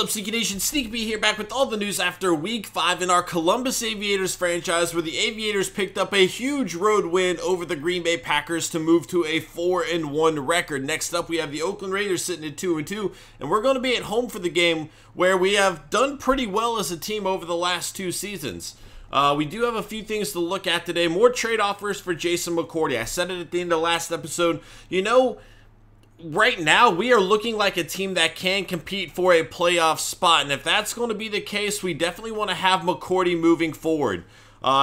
What's up, Sneaky Nation? SneakyP here, back with all the news after Week 5 in our Columbus Aviators franchise, where the Aviators picked up a huge road win over the Green Bay Packers to move to a 4-1 record. Next up, we have the Oakland Raiders sitting at 2-2, and we're going to be at home for the game, where we have done pretty well as a team over the last 2 seasons. We do have a few things to look at today. More trade offers for Jason McCourty. I said it at the end of the last episode. You know, right now, we are looking like a team that can compete for a playoff spot, and if that's going to be the case, we definitely want to have McCourty moving forward.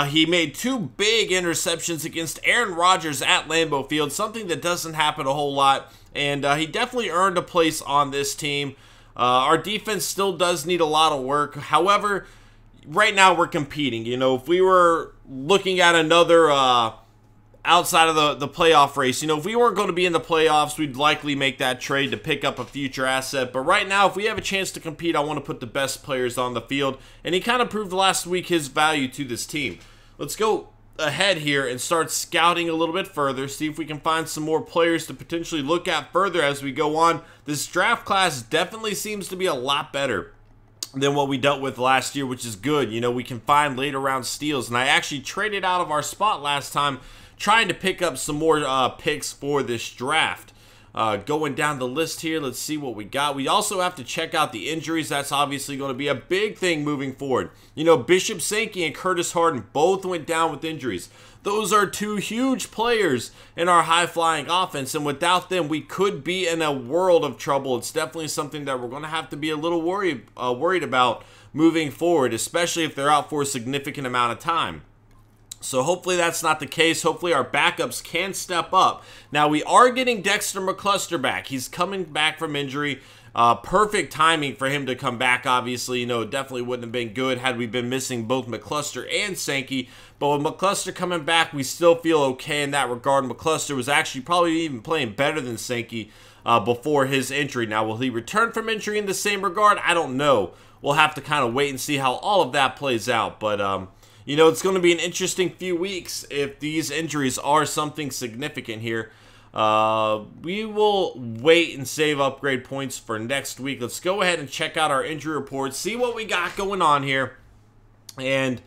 He made 2 big interceptions against Aaron Rodgers at Lambeau Field, something that doesn't happen a whole lot, and he definitely earned a place on this team. Our defense still does need a lot of work. However, right now we're competing. You know, if we were looking at another outside of the playoff race, you know, if we weren't going to be in the playoffs, we'd likely make that trade to pick up a future asset. But right now, if we have a chance to compete, I want to put the best players on the field, and he kind of proved last week his value to this team. Let's go ahead here and start scouting a little bit further, see if we can find some more players to potentially look at further as we go on. This draft class definitely seems to be a lot better than what we dealt with last year, which is good. You know, we can find later round steals, and I actually traded out of our spot last time trying to pick up some more picks for this draft. Going down the list here, let's see what we got. We also have to check out the injuries. That's obviously going to be a big thing moving forward. You know, Bishop Sankey and Curtis Harden both went down with injuries. Those are 2 huge players in our high-flying offense, and without them, we could be in a world of trouble. It's definitely something that we're going to have to be a little worried about moving forward, especially if they're out for a significant amount of time. So hopefully that's not the case. Hopefully our backups can step up. Now, we are getting Dexter McCluster back. He's coming back from injury. Perfect timing for him to come back, obviously. You know, it definitely wouldn't have been good had we been missing both McCluster and Sankey. But with McCluster coming back, we still feel okay in that regard. McCluster was actually probably even playing better than Sankey before his injury. Now, will he return from injury in the same regard? I don't know. We'll have to kind of wait and see how all of that plays out. But, you know, it's going to be an interesting few weeks if these injuries are something significant here. We will wait and save upgrade points for next week. Let's go ahead and check out our injury report, see what we got going on here. And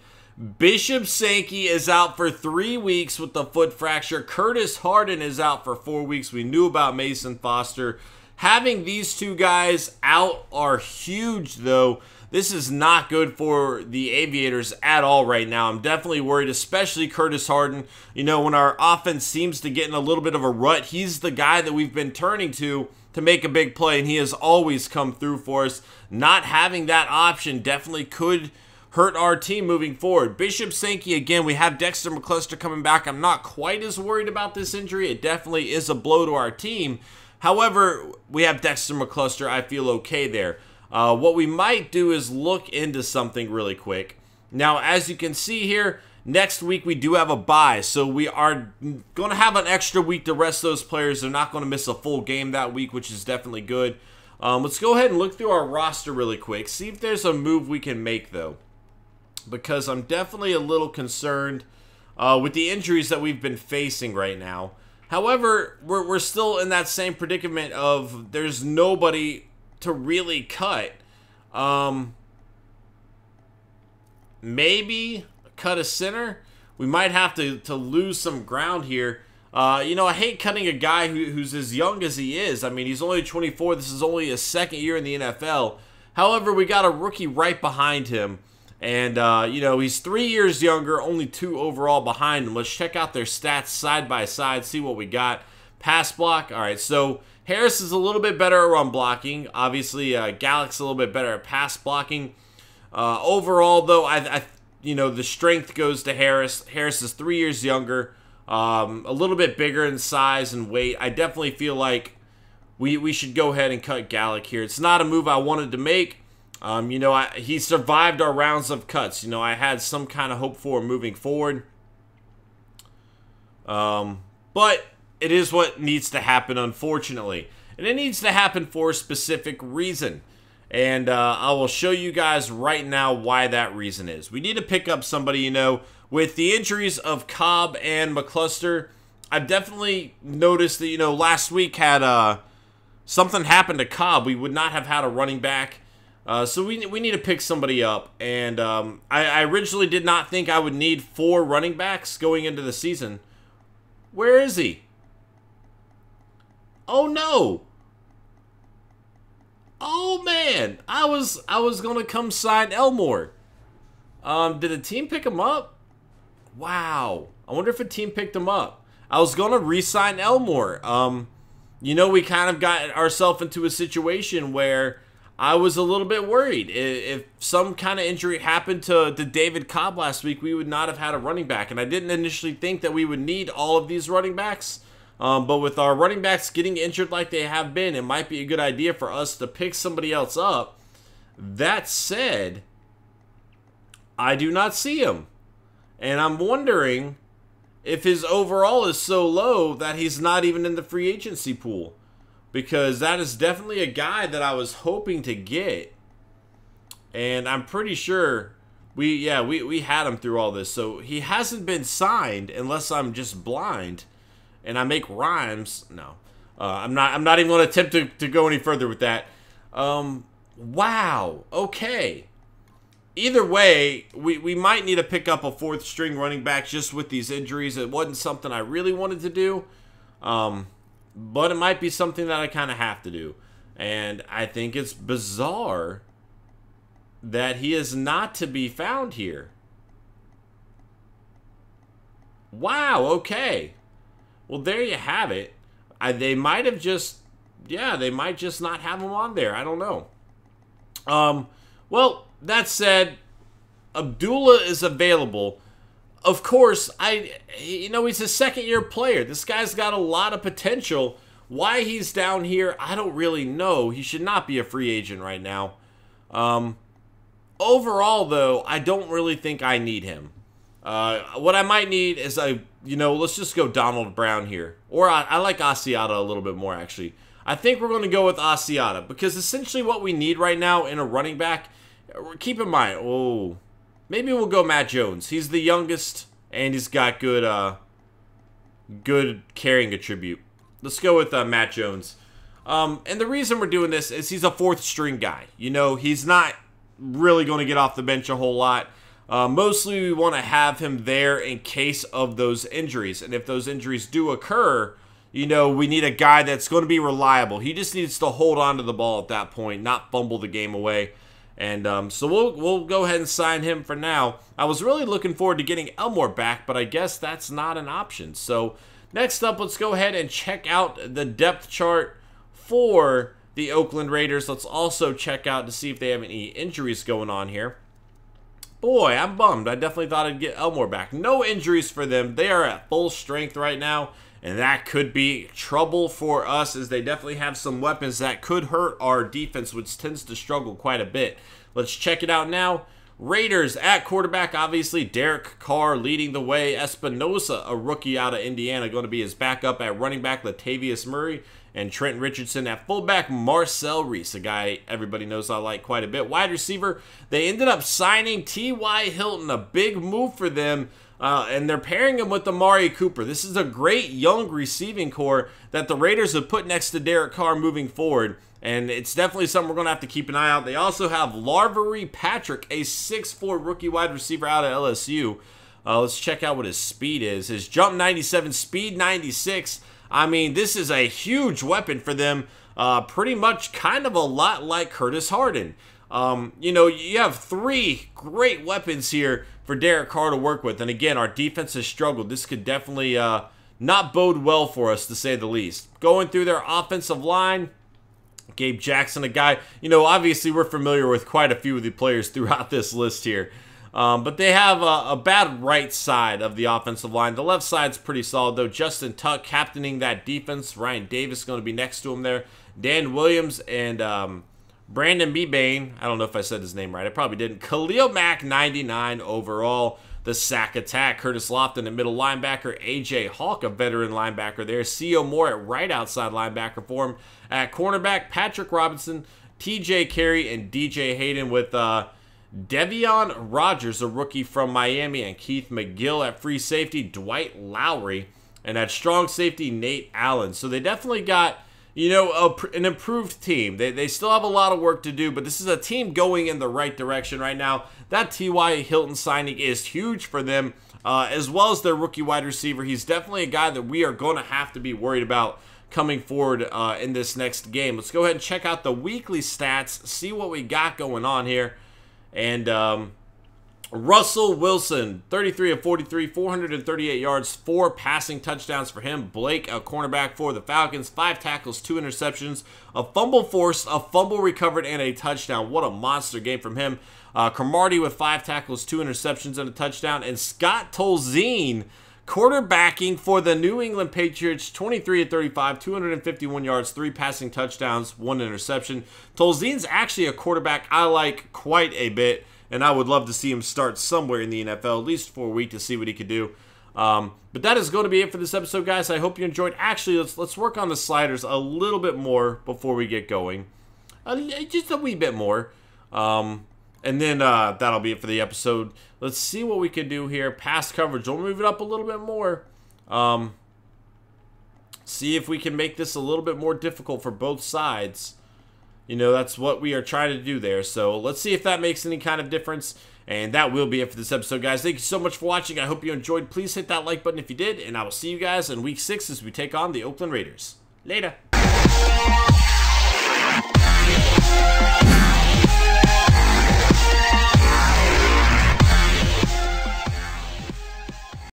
Bishop Sankey is out for 3 weeks with the foot fracture. Curtis Harden is out for 4 weeks. We knew about Mason Foster. Having these 2 guys out are huge, though. This is not good for the Aviators at all right now. I'm definitely worried, especially Curtis Harden. You know, when our offense seems to get in a little bit of a rut, he's the guy that we've been turning to make a big play, and he has always come through for us. Not having that option definitely could hurt our team moving forward. Bishop Sankey, again, we have Dexter McCluster coming back. I'm not quite as worried about this injury. It definitely is a blow to our team. However, we have Dexter McCluster. I feel okay there. What we might do is look into something really quick. Now, as you can see here, next week we do have a bye, so we are going to have an extra week to rest those players. They're not going to miss a full game that week, which is definitely good. Let's go ahead and look through our roster really quick, see if there's a move we can make, though, because I'm definitely a little concerned with the injuries that we've been facing right now. However, we're still in that same predicament of there's nobody to really cut. Maybe cut a center. We might have to lose some ground here. You know, I hate cutting a guy who's as young as he is. I mean, he's only 24. This is only his 2nd year in the NFL. However, we got a rookie right behind him. And, you know, he's 3 years younger, only 2 overall behind him. Let's check out their stats side by side, see what we got. Pass block. All right, so Harris is a little bit better at run blocking. Obviously, Gallick's a little bit better at pass blocking. Overall, though, you know, the strength goes to Harris. Harris is 3 years younger, a little bit bigger in size and weight. I definitely feel like we should go ahead and cut Gallick here. It's not a move I wanted to make. You know, he survived our rounds of cuts. You know, I had some kind of hope for moving forward. But it is what needs to happen, unfortunately. And it needs to happen for a specific reason. And I will show you guys right now why that reason is. We need to pick up somebody, you know, with the injuries of Cobb and McCluster. I've definitely noticed that, you know, last week had something happened to Cobb. We would not have had a running back. So we need to pick somebody up. And I originally did not think I would need 4 running backs going into the season. Where is he? Oh, no. Oh, man. I was going to come sign Elmore. Did a team pick him up? Wow. I wonder if a team picked him up. I was going to re-sign Elmore. You know, we kind of got ourselves into a situation where I was a little bit worried. If some kind of injury happened to David Cobb last week, we would not have had a running back. And I didn't initially think that we would need all of these running backs. But with our running backs getting injured like they have been, it might be a good idea for us to pick somebody else up. That said, I do not see him. And I'm wondering if his overall is so low that he's not even in the free agency pool. Because that is definitely a guy that I was hoping to get. And I'm pretty sure we had him through all this. So he hasn't been signed unless I'm just blind and I make rhymes. No. I'm not even going to attempt to go any further with that. Wow. Okay. Either way, we might need to pick up a 4th string running back just with these injuries. It wasn't something I really wanted to do. But it might be something that I kind of have to do. And I think it's bizarre that he is not to be found here. Wow, okay. Well, there you have it. They might have just, they might just not have him on there. I don't know. Well, that said, Abdullah is available. Of course, he's a second-year player. This guy's got a lot of potential. Why he's down here, I don't really know. He should not be a free agent right now. Overall, though, I don't really think I need him. What I might need is let's just go Donald Brown here. Or I like Asiata a little bit more, actually. I think we're going to go with Asiata because essentially what we need right now in a running back, keep in mind, maybe we'll go Matt Jones. He's the youngest, and he's got good carrying attribute. Let's go with Matt Jones. And the reason we're doing this is he's a 4th string guy. You know, he's not really going to get off the bench a whole lot. Mostly we want to have him there in case of those injuries. And if those injuries do occur, you know, we need a guy that's going to be reliable. He just needs to hold on to the ball at that point, not fumble the game away. And so we'll go ahead and sign him for now. I was really looking forward to getting Elmore back, but I guess that's not an option. So next up, let's go ahead and check out the depth chart for the Oakland Raiders. Let's also check out to see if they have any injuries going on here. Boy, I'm bummed. I definitely thought I'd get Elmore back. No injuries for them. They are at full strength right now, and that could be trouble for us as they definitely have some weapons that could hurt our defense, which tends to struggle quite a bit. Let's check it out now. Raiders at quarterback, obviously, Derek Carr leading the way. Espinosa, a rookie out of Indiana, going to be his backup at running back, Latavius Murray. And Trent Richardson at fullback, Marcel Reese, a guy everybody knows I like quite a bit. Wide receiver, they ended up signing T.Y. Hilton, a big move for them. And they're pairing him with Amari Cooper. This is a great young receiving core that the Raiders have put next to Derek Carr moving forward. And it's definitely something we're going to have to keep an eye out. They also have Larvery Patrick, a 6'4 rookie wide receiver out of LSU. Let's check out what his speed is. His jump 97, speed 96. I mean, this is a huge weapon for them. Pretty much kind of a lot like Curtis Harden. You know, you have 3 great weapons here for Derek Carr to work with. And again, our defense has struggled. This could definitely not bode well for us, to say the least. Going through their offensive line, Gabe Jackson, a guy, you know, obviously we're familiar with quite a few of the players throughout this list here. But they have a bad right side of the offensive line. The left side's pretty solid, though. Justin Tuck captaining that defense. Ryan Davis going to be next to him there. Dan Williams and Brandon Bebane. I don't know if I said his name right. I probably didn't. Khalil Mack, 99 overall. The sack attack. Curtis Lofton at middle linebacker. A.J. Hawk, a veteran linebacker there. C.O. Moore at right outside linebacker for him. At cornerback, Patrick Robinson, T.J. Carey, and D.J. Hayden with Devion Rogers, a rookie from Miami, and Keith McGill at free safety, Dwight Lowry, and at strong safety, Nate Allen. So they definitely got, you know, an improved team. They still have a lot of work to do, but this is a team going in the right direction right now. That T.Y. Hilton signing is huge for them, as well as their rookie wide receiver. He's definitely a guy that we are going to have to be worried about coming forward in this next game. Let's go ahead and check out the weekly stats, see what we got going on here. And Russell Wilson, 33 of 43, 438 yards, 4 passing touchdowns for him. Blake, a cornerback for the Falcons, 5 tackles, 2 interceptions, a fumble forced, a fumble recovered, and a touchdown. What a monster game from him. Cromartie with 5 tackles, 2 interceptions, and a touchdown. And Scott Tolzien, quarterbacking for the New England Patriots, 23 of 35, 251 yards, 3 passing touchdowns, 1 interception. Tolzien's actually a quarterback I like quite a bit, and I would love to see him start somewhere in the NFL, at least for a week, to see what he could do. But that is going to be it for this episode, guys. I hope you enjoyed. Actually, let's work on the sliders a little bit more before we get going. Just a wee bit more. And then that'll be it for the episode. Let's see what we can do here. Pass coverage. We'll move it up a little bit more. See if we can make this a little bit more difficult for both sides. You know, that's what we are trying to do there. So let's see if that makes any kind of difference. And that will be it for this episode, guys. Thank you so much for watching. I hope you enjoyed. Please hit that like button if you did. And I will see you guys in Week 6 as we take on the Oakland Raiders. Later.